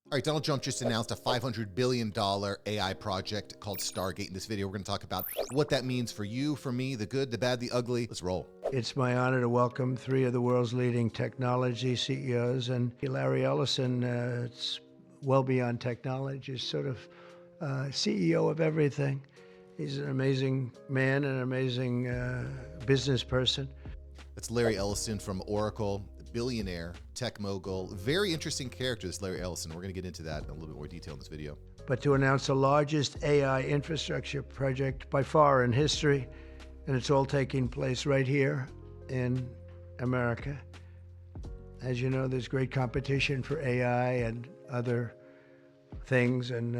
All right, Donald Trump just announced a $500 billion AI project called Stargate. In this video, we're going to talk about what that means for you, for me, the good, the bad, the ugly. Let's roll. It's my honor to welcome three of the world's leading technology CEOs. And Larry Ellison, it's well beyond technology, is sort of CEO of everything. He's an amazing man, an amazing business person. That's Larry Ellison from Oracle, billionaire, tech mogul. Very interesting character, this Larry Ellison. We're going to get into that in a little bit more detail in this video. But to announce the largest AI infrastructure project by far in history, and it's all taking place right here in America. As you know, there's great competition for AI and other things, and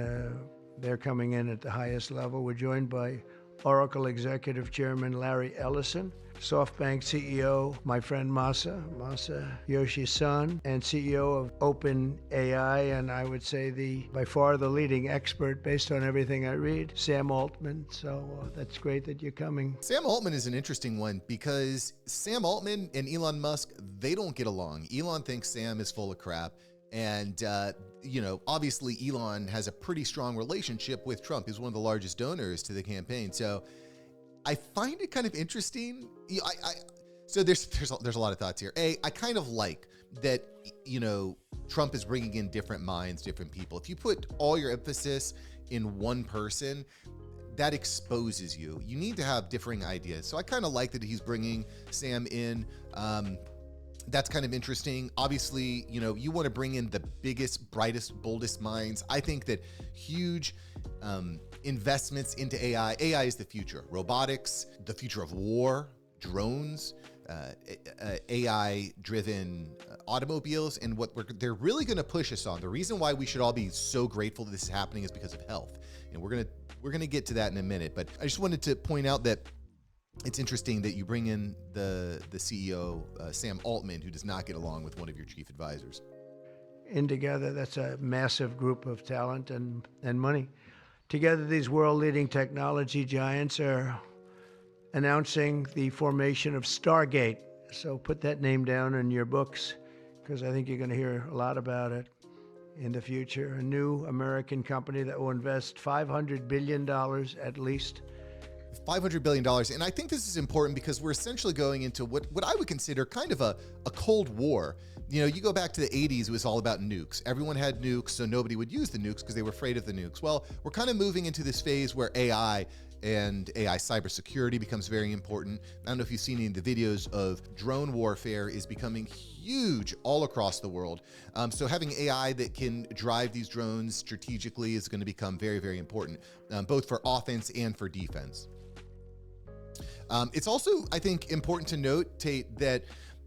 they're coming in at the highest level. We're joined by Oracle Executive Chairman Larry Ellison, Softbank CEO, my friend Masayoshi Son, and CEO of OpenAI, and I would say by far the leading expert based on everything I read, Sam Altman. So that's great that you're coming. Sam Altman is an interesting one because Sam Altman and Elon Musk, they don't get along. Elon thinks Sam is full of crap. And, obviously Elon has a pretty strong relationship with Trump. He's one of the largest donors to the campaign. So I find it kind of interesting. So there's a lot of thoughts here. I kind of like that, Trump is bringing in different minds, different people. If you put all your emphasis in one person, that exposes you. You need to have differing ideas. So I kind of like that he's bringing Sam in. That's kind of interesting. Obviously, you want to bring in the biggest, brightest, boldest minds. I think that huge investments into AI. AI is the future. Robotics, the future of war, drones, AI-driven automobiles, and they're really going to push us on. The reason why we should all be so grateful that this is happening is because of health, and we're gonna get to that in a minute. But I just wanted to point out that it's interesting that you bring in the CEO, Sam Altman, who does not get along with one of your chief advisors. In together, that's a massive group of talent and money. Together, these world-leading technology giants are announcing the formation of Stargate. So put that name down in your books, because I think you're going to hear a lot about it in the future. A new American company that will invest $500 billion at least. $500 billion. And I think this is important because we're essentially going into what I would consider kind of a Cold War. You go back to the 80s, it was all about nukes. Everyone had nukes, so nobody would use the nukes because they were afraid of the nukes. Well, we're kind of moving into this phase where AI and AI cybersecurity becomes very important. I don't know if you've seen any of the videos of drone warfare is becoming huge all across the world. So having AI that can drive these drones strategically is going to become very, very important, both for offense and for defense. It's also, I think, important to note, Tate, that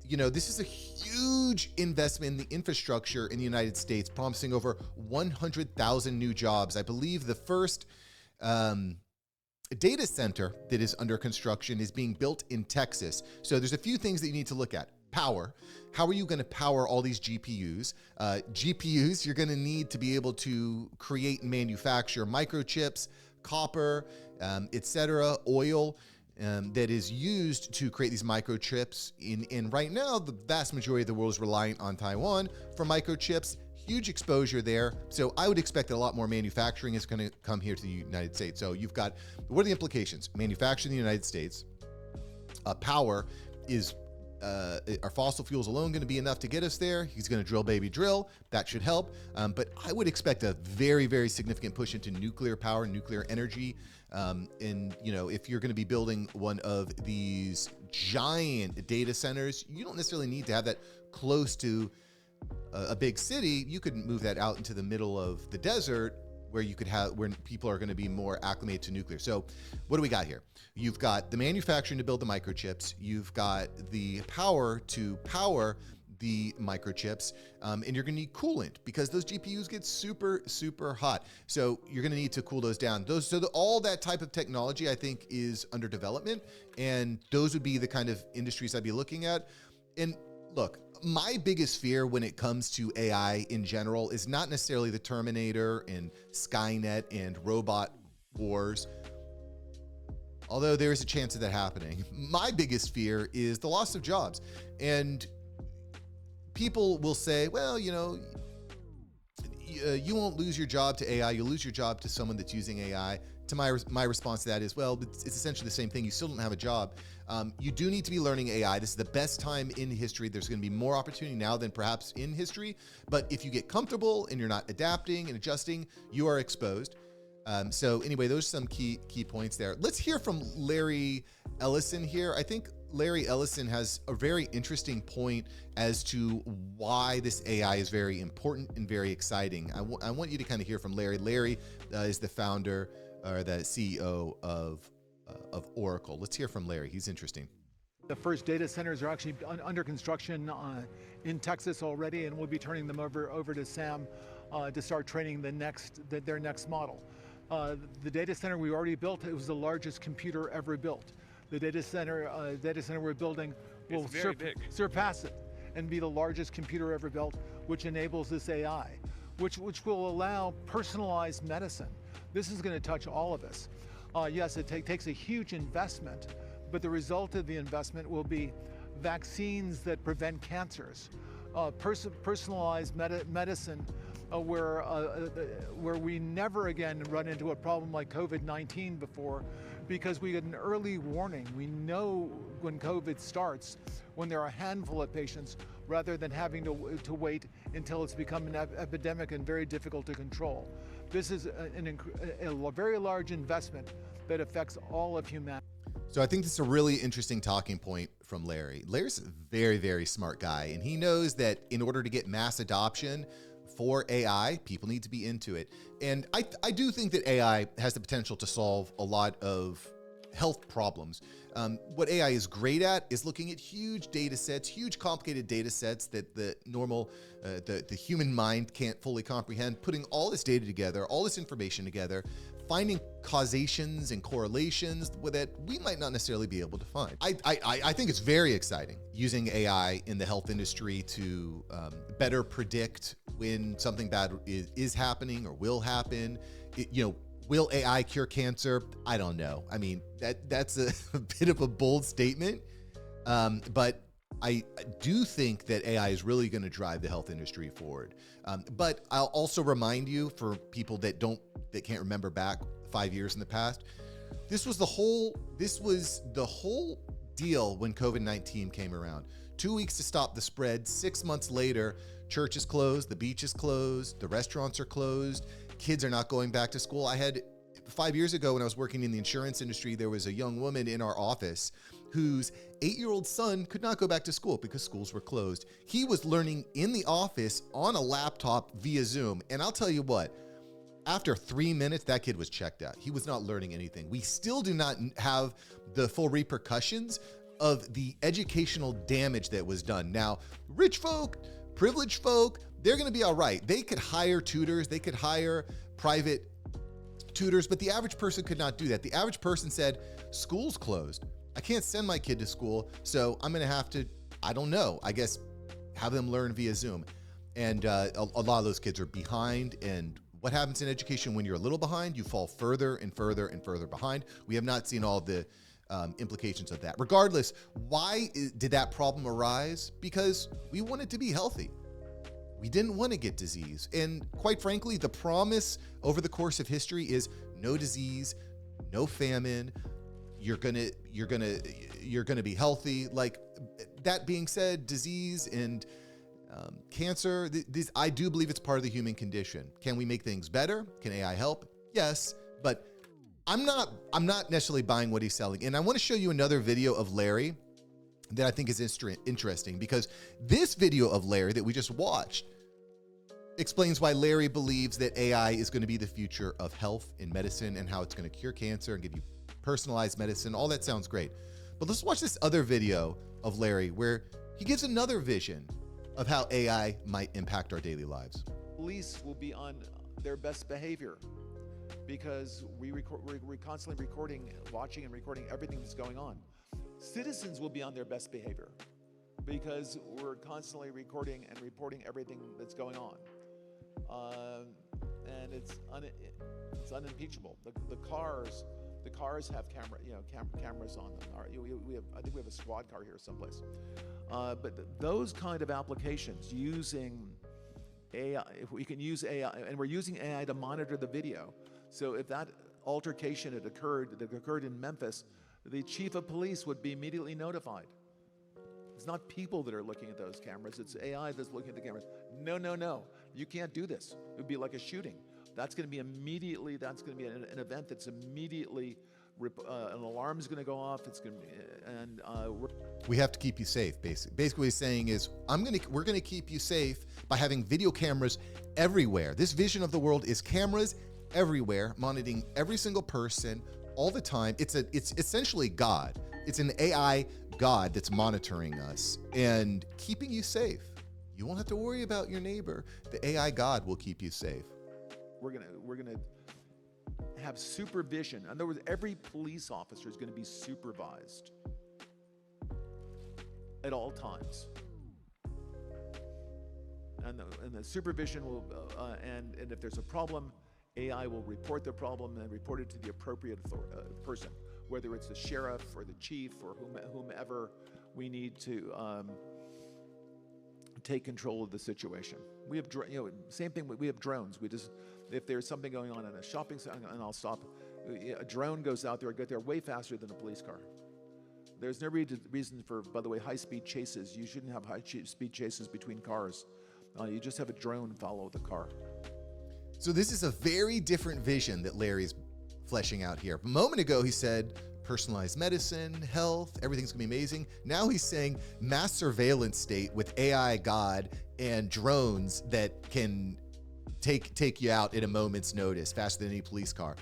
this is a huge investment in the infrastructure in the United States, promising over 100,000 new jobs. I believe the first data center that is under construction is being built in Texas. So there's a few things that you need to look at. Power. How are you going to power all these GPUs? GPUs, you're going to need to be able to create and manufacture microchips, copper, etc., oil. That is used to create these microchips. And right now, the vast majority of the world is reliant on Taiwan for microchips. Huge exposure there. So I would expect that a lot more manufacturing is going to come here to the United States. So you've got, what are the implications? Manufacturing in the United States. Power is, are fossil fuels alone going to be enough to get us there? He's going to drill, baby, drill. That should help. But I would expect a very, very significant push into nuclear power, nuclear energy. And if you're going to be building one of these giant data centers, you don't necessarily need to have that close to a big city. You could move that out into the middle of the desert where people are going to be more acclimated to nuclear. So what do we got here? You've got the manufacturing to build the microchips. You've got the power to power the microchips, and you're going to need coolant because those GPUs get super, super hot. So you're going to need to cool those down. All that type of technology, I think, is under development, and those would be the kind of industries I'd be looking at. And look, my biggest fear when it comes to AI in general is not necessarily the Terminator and Skynet and robot wars, although there is a chance of that happening. My biggest fear is the loss of jobs. And people will say, well, you won't lose your job to AI. You'll lose your job to someone that's using AI. To my response to that is, well, it's essentially the same thing. You still don't have a job. You do need to be learning AI. This is the best time in history. There's going to be more opportunity now than perhaps in history. But if you get comfortable and you're not adapting and adjusting, you are exposed. So anyway, those are some key points there. Let's hear from Larry Ellison here. I think Larry Ellison has a very interesting point as to why this AI is very important and very exciting. I want you to kind of hear from Larry. Larry is the founder or the CEO of Oracle. Let's hear from Larry. He's interesting. The first data centers are actually under construction in Texas already, and we'll be turning them over to Sam to start training their next model. The data center we already built, it was the largest computer ever built. The data center we're building will surpass it and be the largest computer ever built, which enables this AI, which will allow personalized medicine. This is going to touch all of us. Yes, it takes a huge investment, but the result of the investment will be vaccines that prevent cancers, personalized medicine, where we never again run into a problem like COVID-19 before, because we get an early warning. We know when COVID starts, when there are a handful of patients, rather than having to wait until it's become an epidemic and very difficult to control. This is a very large investment that affects all of humanity. So I think this is a really interesting talking point from Larry. Larry's a very, very smart guy, and he knows that in order to get mass adoption for AI, people need to be into it. And I do think that AI has the potential to solve a lot of health problems. What AI is great at is looking at huge data sets, huge complicated data sets that the normal, the human mind can't fully comprehend, putting all this data together, all this information together, finding causations and correlations that we might not necessarily be able to find. I think it's very exciting using AI in the health industry to better predict when something bad is happening or will happen. Will AI cure cancer? I don't know. I mean, that's a bit of a bold statement, but I do think that AI is really going to drive the health industry forward. But I'll also remind you, for people that can't remember back 5 years in the past, this was the whole deal when COVID-19 came around. 2 weeks to stop the spread. 6 months later, church is closed, the beach is closed, the restaurants are closed, kids are not going back to school. 5 years ago when I was working in the insurance industry, there was a young woman in our office whose 8-year-old son could not go back to school because schools were closed. He was learning in the office on a laptop via Zoom. And I'll tell you what, after 3 minutes, that kid was checked out. He was not learning anything. We still do not have the full repercussions of the educational damage that was done. Now, rich folk, privileged folk, they're going to be all right. They could hire tutors, they could hire private tutors, but the average person could not do that. The average person said, school's closed. I can't send my kid to school, so I'm going to have to, I don't know, I guess, have them learn via Zoom. And a lot of those kids are behind. And what happens in education when you're a little behind? You fall further and further and further behind. We have not seen all the implications of that. Regardless, why did that problem arise? Because we wanted to be healthy. We didn't want to get disease. And quite frankly, the promise over the course of history is no disease, no famine. You're gonna be healthy. Like, that being said, disease and cancer, I do believe it's part of the human condition. Can we make things better? Can AI help? Yes, but I'm not necessarily buying what he's selling. And I want to show you another video of Larry that I think is interesting, because this video of Larry that we just watched explains why Larry believes that AI is going to be the future of health and medicine, and how it's going to cure cancer and give you personalized medicine. All that sounds great. But let's watch this other video of Larry where he gives another vision of how AI might impact our daily lives. Police will be on their best behavior because we're constantly watching and recording everything that's going on. Citizens will be on their best behavior because we're constantly recording and reporting everything that's going on. And it's unimpeachable. The cars have cameras on them. I think we have a squad car here someplace. But those kind of applications using AI, if we can use AI, and we're using AI to monitor the video. So if that altercation that occurred in Memphis, the chief of police would be immediately notified. It's not people that are looking at those cameras, it's AI that's looking at the cameras. No, no, no, you can't do this. It would be like a shooting. That's going to be immediately, that's going to be an event that's immediately, an alarm is going to go off. It's going to be, and we have to keep you safe. Basically what he's saying is, we're going to keep you safe by having video cameras everywhere. This vision of the world is cameras everywhere, monitoring every single person all the time. It's essentially God. It's an AI God that's monitoring us and keeping you safe. You won't have to worry about your neighbor. The AI God will keep you safe. We're gonna have supervision. In other words, every police officer is going to be supervised at all times, and the supervision will and if there's a problem, AI will report the problem and report it to the appropriate person, whether it's the sheriff or the chief or whomever we need to take control of the situation. We have, same thing. We have drones. If there's something going on in a shopping center, and I'll stop, a drone goes out there, get there way faster than a police car. There's no reason for, by the way, high-speed chases. You shouldn't have high-speed chases between cars. You just have a drone follow the car. So this is a very different vision that Larry's fleshing out here. A moment ago, he said personalized medicine, health, everything's gonna be amazing. Now he's saying mass surveillance state with AI God and drones that can take you out at a moment's notice, faster than any police car.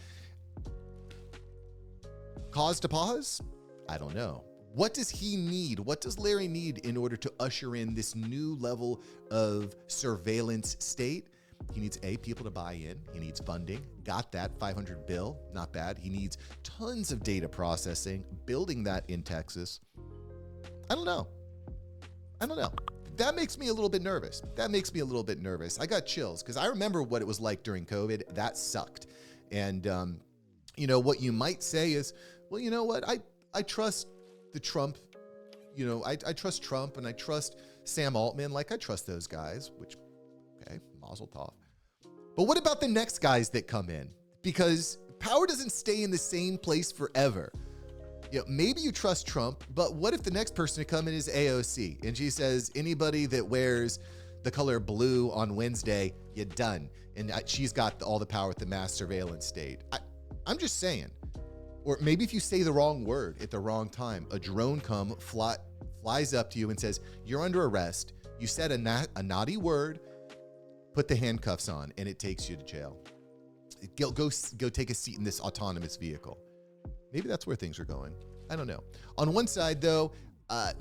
Cause to pause? I don't know. What does he need? What does Larry need in order to usher in this new level of surveillance state? He needs people to buy in. He needs funding. Got that, $500 billion, not bad. He needs tons of data processing, building that in Texas. I don't know. That makes me a little bit nervous. I got chills because I remember what it was like during COVID. That sucked. And, what you might say is, well, you know what? I trust the Trump, I trust Trump and I trust Sam Altman. Like I trust those guys, which, okay, mazel tov. But what about the next guys that come in? Because power doesn't stay in the same place forever. Maybe you trust Trump, but what if the next person to come in is AOC and she says anybody that wears the color blue on Wednesday, you're done. And she's got all the power with the mass surveillance state. I'm just saying. Or maybe if you say the wrong word at the wrong time, a drone flies up to you and says, you're under arrest. You said a naughty word, put the handcuffs on, and it takes you to jail. Go take a seat in this autonomous vehicle. Maybe that's where things are going. I don't know. On one side, though,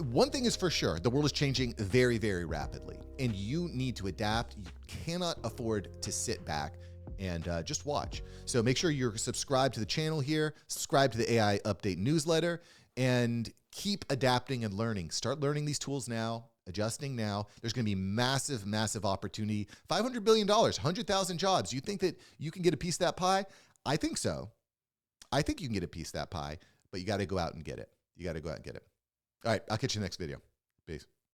one thing is for sure, the world is changing very, very rapidly, and you need to adapt. You cannot afford to sit back and just watch. So make sure you're subscribed to the channel here, subscribe to the AI Update newsletter, and keep adapting and learning. Start learning these tools now, adjusting now. There's going to be massive, massive opportunity. $500 billion, 100,000 jobs. You think that you can get a piece of that pie? I think so. I think you can get a piece of that pie, but you got to go out and get it. All right, I'll catch you in the next video. Peace.